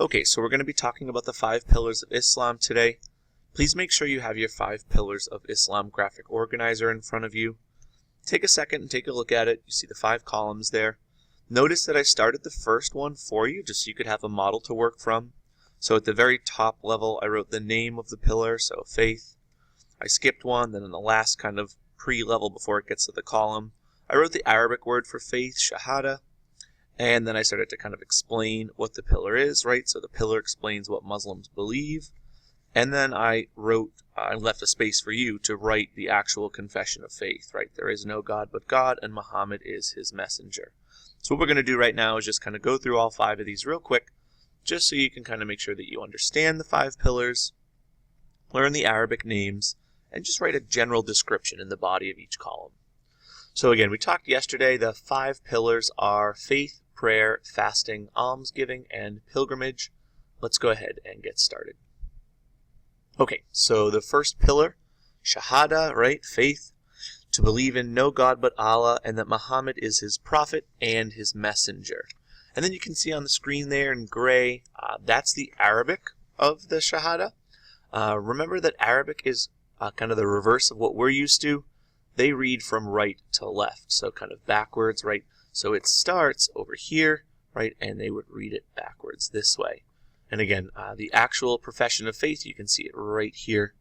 Okay, so we're going to be talking about the 5 pillars of Islam today. Please make sure you have your 5 pillars of Islam graphic organizer in front of you. Take a second and take a look at it. You see the 5 columns there. Notice that I started the first one for you just so you could have a model to work from. So at the very top level, I wrote the name of the pillar, so faith. I skipped one, then in the last kind of pre-level before it gets to the column, I wrote the Arabic word for faith, shahada. And then I started to kind of explain what the pillar is, right? So the pillar explains what Muslims believe. And then I left a space for you to write the actual confession of faith, right? There is no God but God, and Muhammad is his messenger. So what we're going to do right now is just kind of go through all 5 of these real quick, just so you can kind of make sure that you understand the 5 pillars, learn the Arabic names, and just write a general description in the body of each column. So again, we talked yesterday, the 5 pillars are faith, prayer, fasting, almsgiving, and pilgrimage. Let's go ahead and get started. Okay, so the first pillar, shahada, right, faith, to believe in no God but Allah and that Muhammad is his prophet and his messenger. And then you can see on the screen there in gray, that's the Arabic of the shahada. Remember that Arabic is kind of the reverse of what we're used to. They read from right to left, so kind of backwards, right? So it starts over here, right, and they would read it backwards this way. And again, the actual profession of faith, you can see it right here.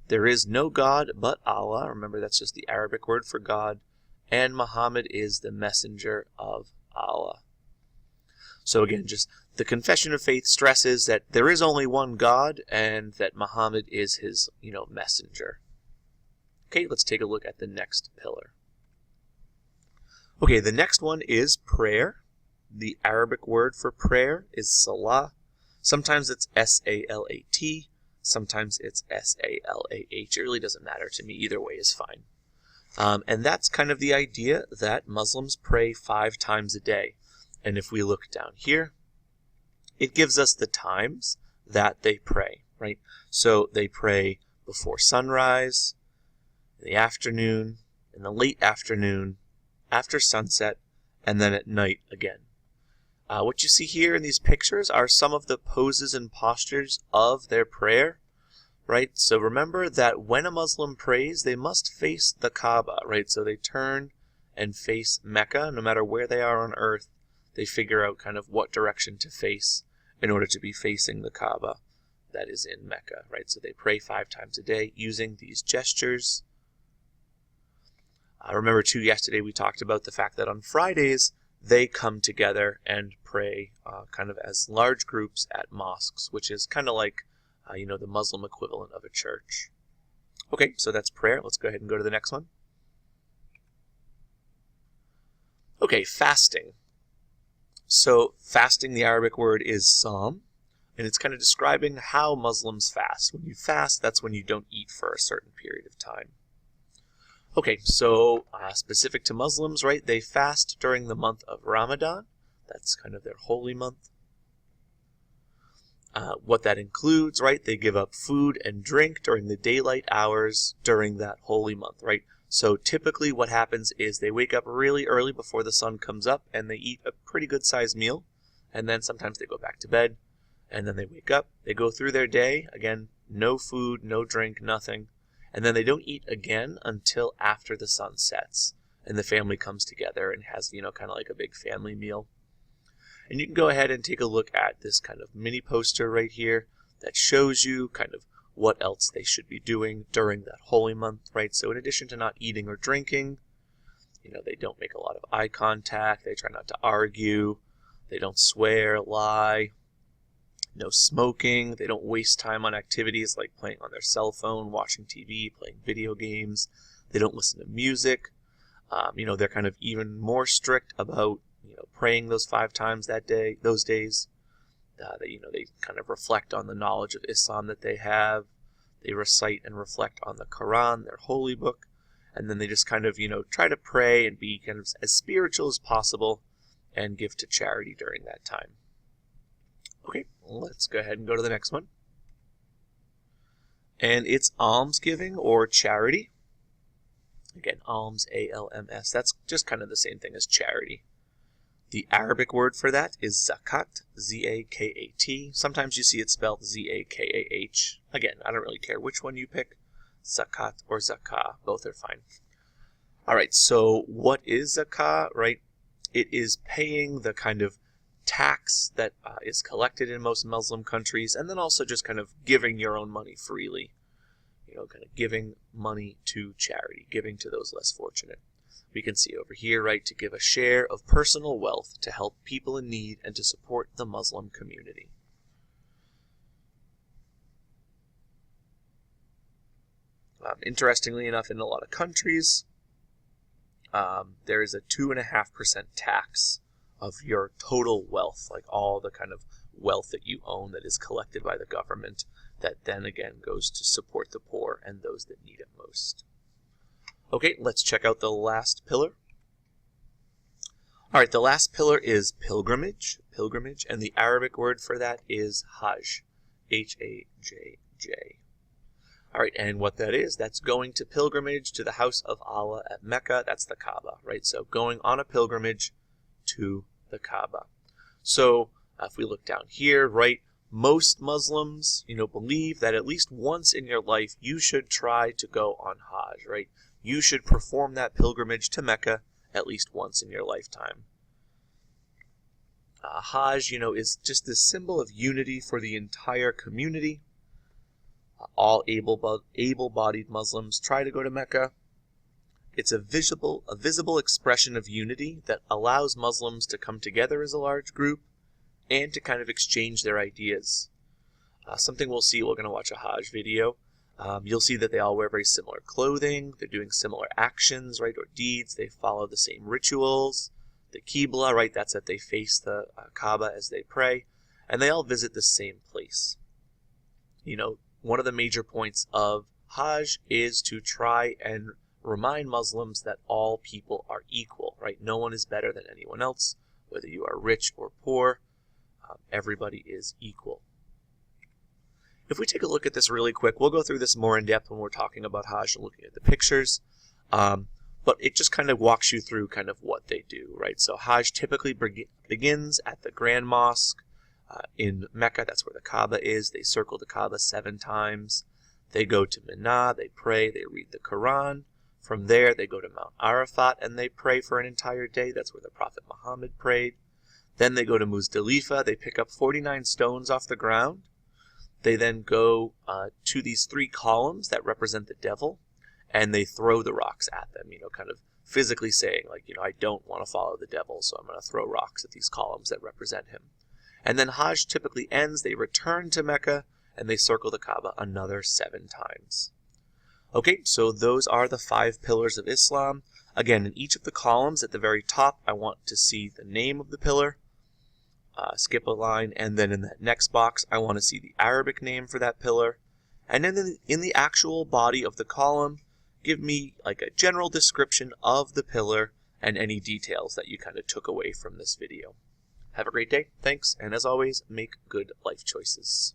There is no God but Allah. Remember, that's just the Arabic word for God. And Muhammad is the messenger of Allah. So again, just the confession of faith stresses that there is only one God and that Muhammad is his, messenger. Okay, let's take a look at the next pillar. Okay, the next one is prayer. The Arabic word for prayer is salah. Sometimes it's S-A-L-A-T. Sometimes it's S-A-L-A-H. It really doesn't matter to me. Either way is fine. And that's kind of the idea that Muslims pray 5 times a day. And if we look down here, it gives us the times that they pray, right? So they pray before sunrise, in the afternoon, in the late afternoon, after sunset, and then at night again. What you see here in these pictures are some of the poses and postures of their prayer, right? So remember that when a Muslim prays, they must face the Kaaba, right? So they turn and face Mecca. No matter where they are on earth, they figure out kind of what direction to face in order to be facing the Kaaba that is in Mecca, right? So they pray 5 times a day using these gestures. Remember, too, yesterday we talked about the fact that on Fridays, they come together and pray kind of as large groups at mosques, which is kind of like, the Muslim equivalent of a church. Okay, so that's prayer. Let's go ahead and go to the next one. Okay, fasting. So fasting, the Arabic word is Sawm, and it's kind of describing how Muslims fast. When you fast, that's when you don't eat for a certain period of time. Okay, so specific to Muslims, right, they fast during the month of Ramadan. That's kind of their holy month. What that includes, right, they give up food and drink during the daylight hours during that holy month, right? So typically what happens is they wake up really early before the sun comes up and they eat a pretty good sized meal. And then sometimes they go back to bed and then they wake up, they go through their day, again, no food, no drink, nothing. And then they don't eat again until after the sun sets and the family comes together and has, kind of like a big family meal. And you can go ahead and take a look at this kind of mini poster right here that shows you kind of what else they should be doing during that holy month, right? So in addition to not eating or drinking, they don't make a lot of eye contact, they try not to argue, they don't swear, lie, no smoking, they don't waste time on activities like playing on their cell phone, watching TV, playing video games, they don't listen to music, they're kind of even more strict about, praying those 5 times those days. They kind of reflect on the knowledge of Islam that they have. They recite and reflect on the Quran, their holy book, and then they just kind of, try to pray and be kind of as spiritual as possible and give to charity during that time. Okay, let's go ahead and go to the next one. And it's almsgiving or charity. Again, alms, A-L-M-S. That's just kind of the same thing as charity. The Arabic word for that is zakat, Z-A-K-A-T. Sometimes you see it spelled Z-A-K-A-H. Again, I don't really care which one you pick, zakat or zakah. Both are fine. All right, so what is zakah, right? It is paying the kind of tax that is collected in most Muslim countries, and then also just kind of giving your own money freely. Kind of giving money to charity, giving to those less fortunate. We can see over here, right, to give a share of personal wealth to help people in need and to support the Muslim community. Interestingly enough, in a lot of countries, there is a 2.5% tax of your total wealth, like all the kind of wealth that you own that is collected by the government, that then again goes to support the poor and those that need it most. Okay, let's check out the last pillar. All right, the last pillar is pilgrimage, and the Arabic word for that is Hajj, H-A-J-J. All right, and what that is, that's going to pilgrimage to the house of Allah at Mecca. That's the Kaaba, right? So going on a pilgrimage to the Kaaba. So if we look down here, right, most Muslims, believe that at least once in your life you should try to go on Hajj, right? You should perform that pilgrimage to Mecca at least once in your lifetime. Hajj, is just this symbol of unity for the entire community. All able-bodied Muslims try to go to Mecca. It's a visible expression of unity that allows Muslims to come together as a large group and to kind of exchange their ideas. Something we'll see, we're going to watch a Hajj video. You'll see that they all wear very similar clothing. They're doing similar actions, right, or deeds. They follow the same rituals. The Qibla, right, that's that they face the Kaaba as they pray. And they all visit the same place. One of the major points of Hajj is to try and remind Muslims that all people are equal, right? No one is better than anyone else, whether you are rich or poor. Everybody is equal. If we take a look at this really quick, we'll go through this more in depth when we're talking about Hajj and looking at the pictures. But it just kind of walks you through kind of what they do, right? So Hajj typically begins at the Grand Mosque in Mecca. That's where the Kaaba is. They circle the Kaaba 7 times. They go to Mina, they pray, they read the Quran. From there, they go to Mount Arafat and they pray for an entire day. That's where the Prophet Muhammad prayed. Then they go to Muzdalifah. They pick up 49 stones off the ground. They then go to these 3 columns that represent the devil, and they throw the rocks at them, kind of physically saying, like, I don't want to follow the devil, so I'm going to throw rocks at these columns that represent him. And then Hajj typically ends. They return to Mecca, and they circle the Kaaba another 7 times. Okay, so those are the 5 pillars of Islam. Again, in each of the columns at the very top, I want to see the name of the pillar. Skip a line, and then in that next box, I want to see the Arabic name for that pillar. And then in the actual body of the column, give me like a general description of the pillar and any details that you kind of took away from this video. Have a great day, thanks, and as always, make good life choices.